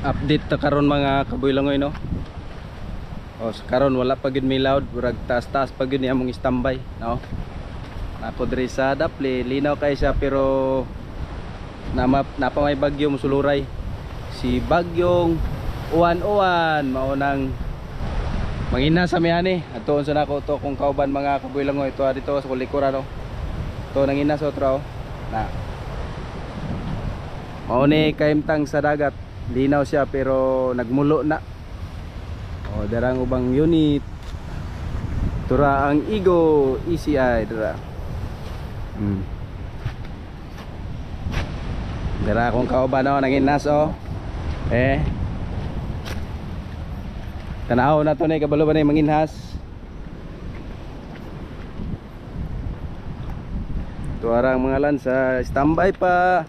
update ta karon mga kabuilangoy no. O karon wala pa gid may loud, burag taas-taas pa gid ni among standby no. Napo diri sa Dapli, linaw kay siya pero napa may bagyo musuluray. Si bagyong uwan-uwan mao nang mangina sa mihani. Adtoon sa nako to kung kauban mga kabuilangoy to dito sa likuran no. To nangina sa otro na. Mao ni kaimtang sa dagat. Linaw siya pero nagmulo na. O darang ubang unit. Tura ang Igo ECI dara. Dara akong kauban no nanginas o. Tanaw na to ni kabalo ba ni manginhas. Tuarang mga lansa standby pa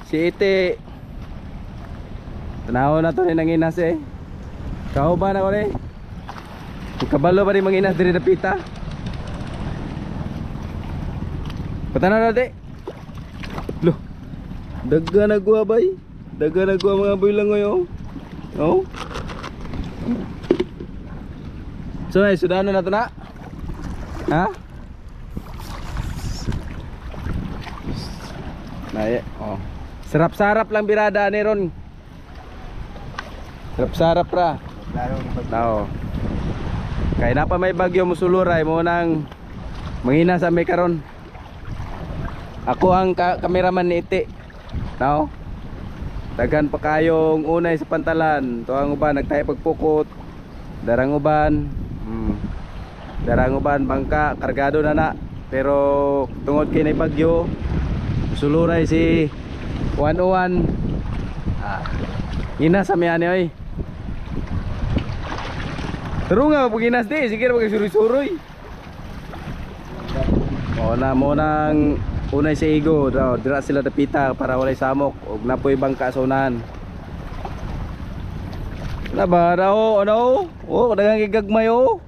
si Ite. Tanaw na to ni nanginas kauban ako ni. Kabalo ba ni manginas diri dapita. Patanaw na di. Loh. Daga na gua bay. Daga na gua mga builangoy oh. Oh. So ay sudah na to na. Ha? Naye, oh. Sarap-sarap lang birada ni ron. Sarap-sarap ra. Tao. Kaya na pa may bagyo musuluray mo nang mangina sa may karon. Ako ang kameraman ni Ite. Tao. Dagan pa kayong unay sa pantalan. Tuang uban nagtayo pagpukot. Darang uban. Darang uban bangka kargado na. Pero tungod kay nay bagyo musuluray si 101. Ina sa miyani oy. Turo nga paginas di, sige na magsuroy-suroy. Mo nang unay sa Igo, dira sila dapita para walay samok ug napoy bangka sa unahan. Na ba daw ano? Oh, dagang gagmay oh.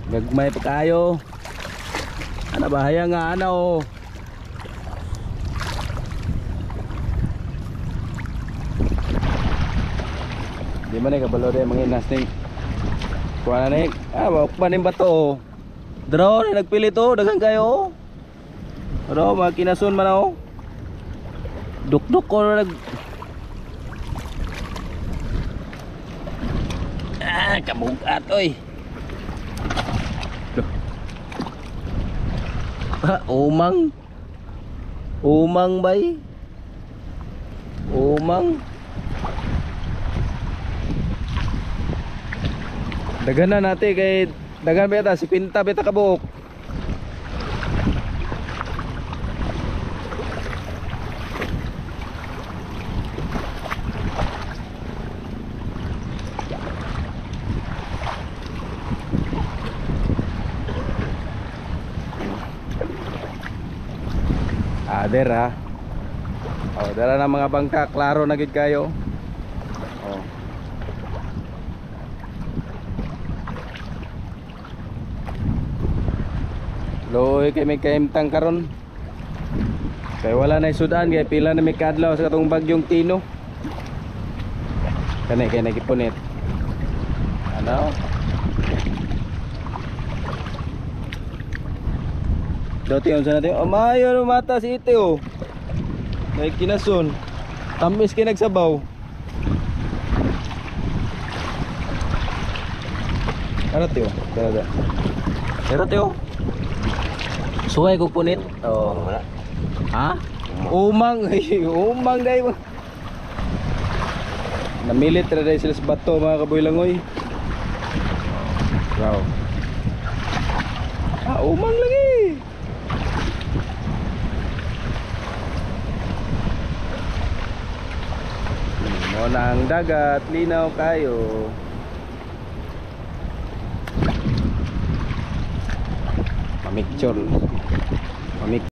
Gagmay pa kayo. Ana bahaya nga ana oh. Di man ni kabalo de manginas ning kuha na ning pa ning bato. Draw na nagpilit oh, daghang kayo. Ano, mga kinasun man oh. Duk-duk ko nag kabugat oy. Umang. Umang bay. Umang. Dagan na natin kay dagan beta si Pinta beta kabuok. Dera. Oh, dera na mga bangka klaro na gid kayo. Oh. Loy kay may kaimtang karon. Kay wala na sudan kay pila na may kadlaw sa katong bagyong Tino. Kani kay nagipunit. Ano? Dati on sa natin. Mayo mata si Ite oh. May kinason. Tamis kay nagsabaw. Arate oh. Arate oh. Suway ko punit. Oh, wala. Ha? Umang, umang dai mo. Namilit ra dai sila sa bato mga kabuilangoy. Wow. Umang lagi. Mo nang dagat, linaw kayo. Pamicture.